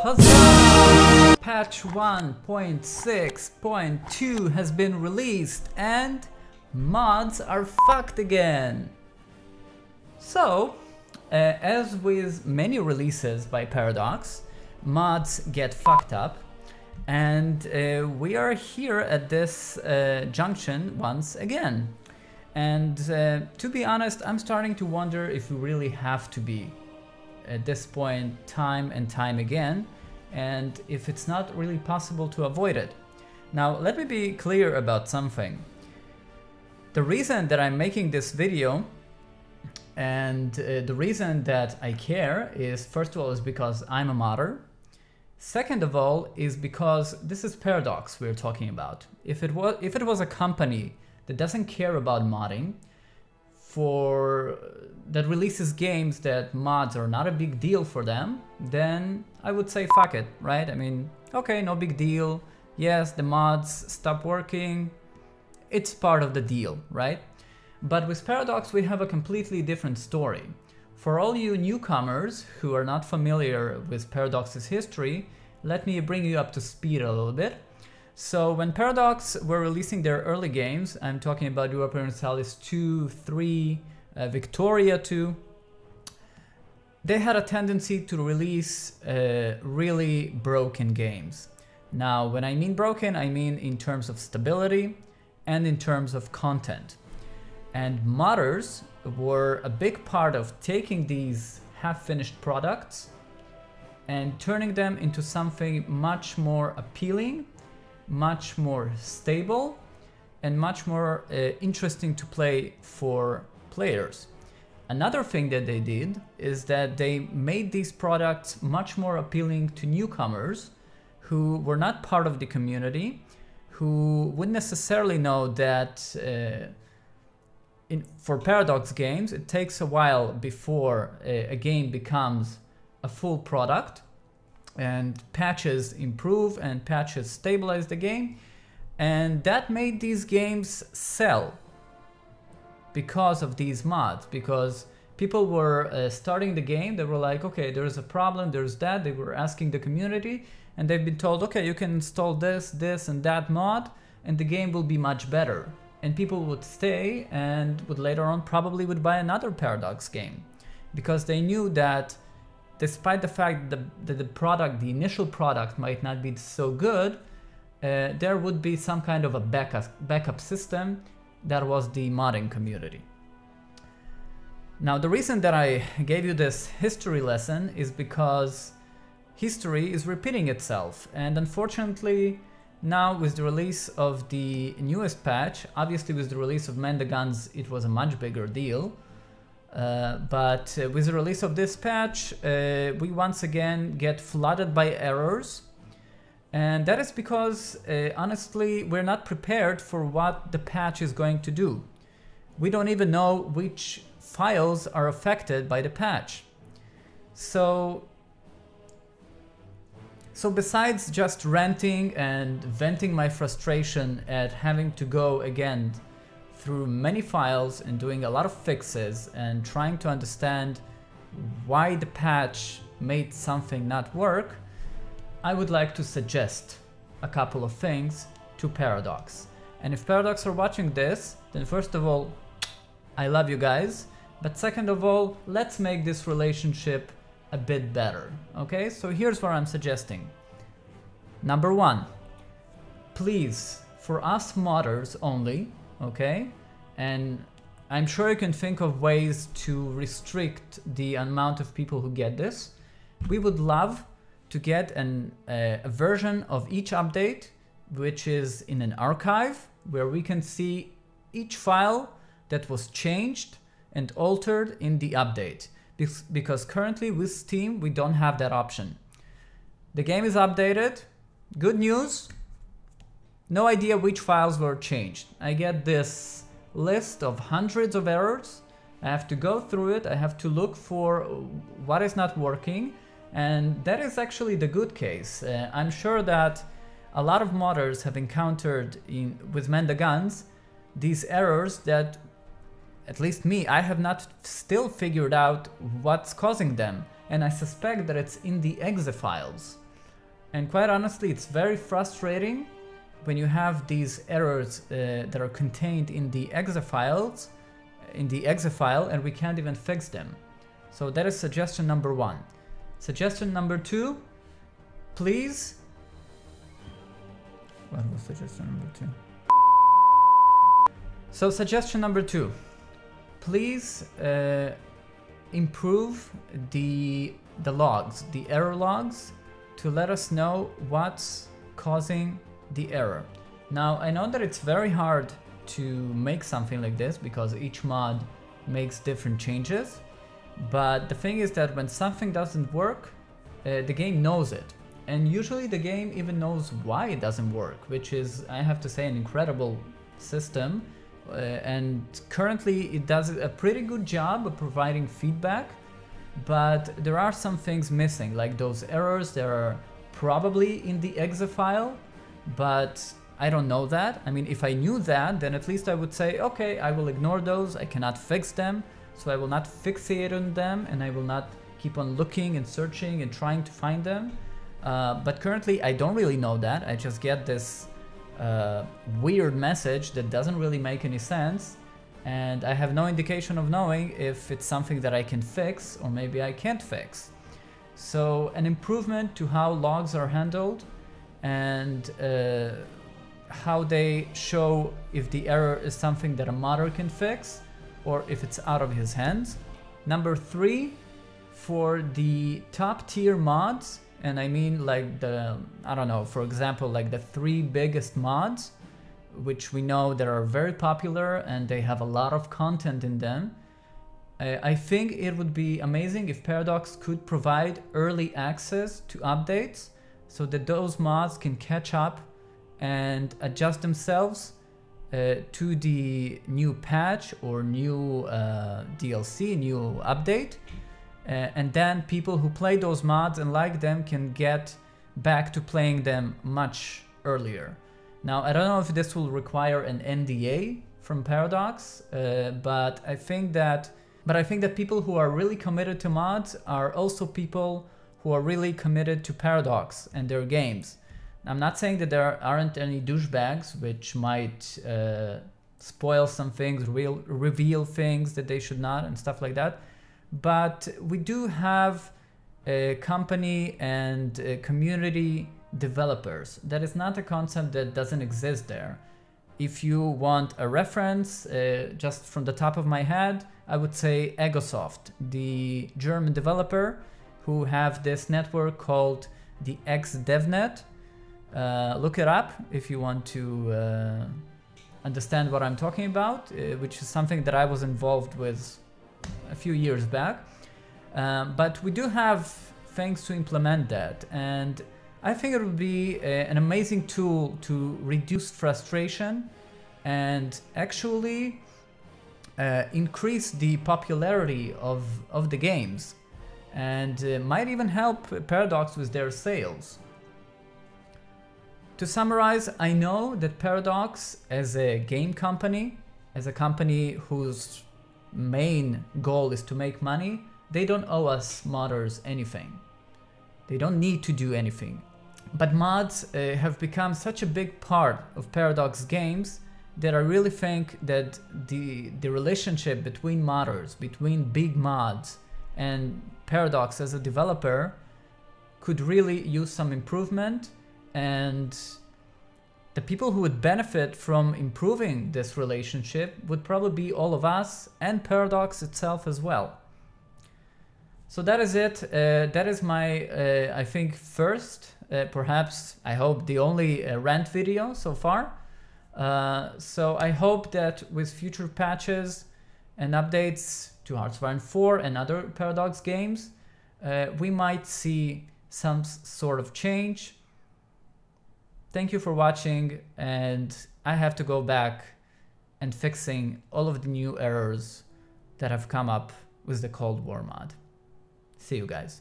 Huzzah! Patch 1.6.2 has been released and mods are fucked again. So, as with many releases by Paradox, mods get fucked up, and we are here at this junction once again. And to be honest, I'm starting to wonder if we really have to be at this point time and time again, and if it's not really possible to avoid it. Now, let me be clear about something. The reason that I'm making this video and the reason that I care is, first of all, is because I'm a modder. Second of all, is because this is Paradox we're talking about. If it was a company that doesn't care about modding, that releases games that mods are not a big deal for them, then I would say fuck it, right? I mean, okay, no big deal. Yes, the mods stop working. It's part of the deal, right? But with Paradox, we have a completely different story. For all you newcomers who are not familiar with Paradox's history, let me bring you up to speed a little bit. So when Paradox were releasing their early games, I'm talking about Europa Universalis 2, 3, Victoria 2, they had a tendency to release really broken games. Now, when I mean broken, I mean in terms of stability and in terms of content. And modders were a big part of taking these half-finished products and turning them into something much more appealing, much more stable, and much more interesting to play for players. Another thing that they did is that they made these products much more appealing to newcomers who were not part of the community, who wouldn't necessarily know that for Paradox games, it takes a while before a game becomes a full product, and patches improve and patches stabilize the game, and that made these games sell because of these mods. Because people were starting the game, they were like, okay, there's a problem, there's that. They were asking the community, and they've been told, okay, you can install this, this, and that mod, and the game will be much better. And people would stay and would later on probably would buy another Paradox game, because they knew that despite the fact that the initial product might not be so good, there would be some kind of a backup system that was the modding community. Now, the reason that I gave you this history lesson is because history is repeating itself, and unfortunately now with the release of the newest patch, obviously with the release of Mend the Guns it was a much bigger deal, but with the release of this patch we once again get flooded by errors, and that is because honestly we're not prepared for what the patch is going to do. We don't even know which files are affected by the patch. So besides just ranting and venting my frustration at having to go again through many files and doing a lot of fixes and trying to understand why the patch made something not work, I would like to suggest a couple of things to Paradox. And if Paradox are watching this, then first of all, I love you guys. But second of all, let's make this relationship a bit better. Okay, so here's what I'm suggesting. Number one, please, for us modders only, okay, and I'm sure you can think of ways to restrict the amount of people who get this, we would love to get a version of each update which is in an archive where we can see each file that was changed and altered in the update. Because currently with Steam we don't have that option. The game is updated. Good news, no idea which files were changed. I get this list of hundreds of errors. I have to go through it. I have to look for what is not working, and that is actually the good case. I'm sure that a lot of modders have encountered with Mend the Guns these errors that, at least me, I have not still figured out what's causing them, and I suspect that it's in the exe files. And quite honestly, it's very frustrating when you have these errors that are contained in the exe files, and we can't even fix them. So that is suggestion number 1. Suggestion number 2, please. What was suggestion number 2? So suggestion number 2, please improve the logs, the error logs, to let us know what's causing the error. Now, I know that it's very hard to make something like this because each mod makes different changes, but the thing is that when something doesn't work, the game knows it. And usually the game even knows why it doesn't work, which is, I have to say, an incredible system. And currently it does a pretty good job of providing feedback, but there are some things missing, like those errors that are probably in the exe file, but I don't know that. I mean, if I knew that, then at least I would say, okay, I will ignore those, I cannot fix them, so I will not fixate on them, and I will not keep on looking and searching and trying to find them. But currently I don't really know that. I just get this weird message that doesn't really make any sense, and I have no indication of knowing if it's something that I can fix or maybe I can't fix. So an improvement to how logs are handled and how they show if the error is something that a modder can fix or if it's out of his hands. Number 3, for the top tier mods, and I mean like the, I don't know, for example, like the 3 biggest mods, which we know that are very popular and they have a lot of content in them. I think it would be amazing if Paradox could provide early access to updates so that those mods can catch up and adjust themselves to the new patch or new DLC, new update. And then people who play those mods and like them can get back to playing them much earlier. Now, I don't know if this will require an NDA from Paradox, but I think that people who are really committed to mods are also people who are really committed to Paradox and their games. I'm not saying that there aren't any douchebags which might spoil some things, reveal things that they should not and stuff like that. But we do have a company and a community developers. That is not a concept that doesn't exist there. If you want a reference, just from the top of my head, I would say Egosoft, the German developer who have this network called the XDevNet. Look it up if you want to understand what I'm talking about, which is something that I was involved with a few years back. But we do have things to implement that, and I think it would be an amazing tool to reduce frustration and actually increase the popularity of the games, and might even help Paradox with their sales. To summarize, I know that Paradox, as a game company, as a company whose main goal is to make money, they don't owe us modders anything. They don't need to do anything. But mods have become such a big part of Paradox games that I really think that the relationship between modders, between big mods and Paradox as a developer could really use some improvement, and the people who would benefit from improving this relationship would probably be all of us and Paradox itself as well. So that is it. That is my, I think, first, perhaps, I hope, the only rant video so far. So I hope that with future patches and updates to Hearts 4 and other Paradox games, we might see some sort of change. Thank you for watching, and I have to go back and fixing all of the new errors that have come up with the Cold War mod. See you guys.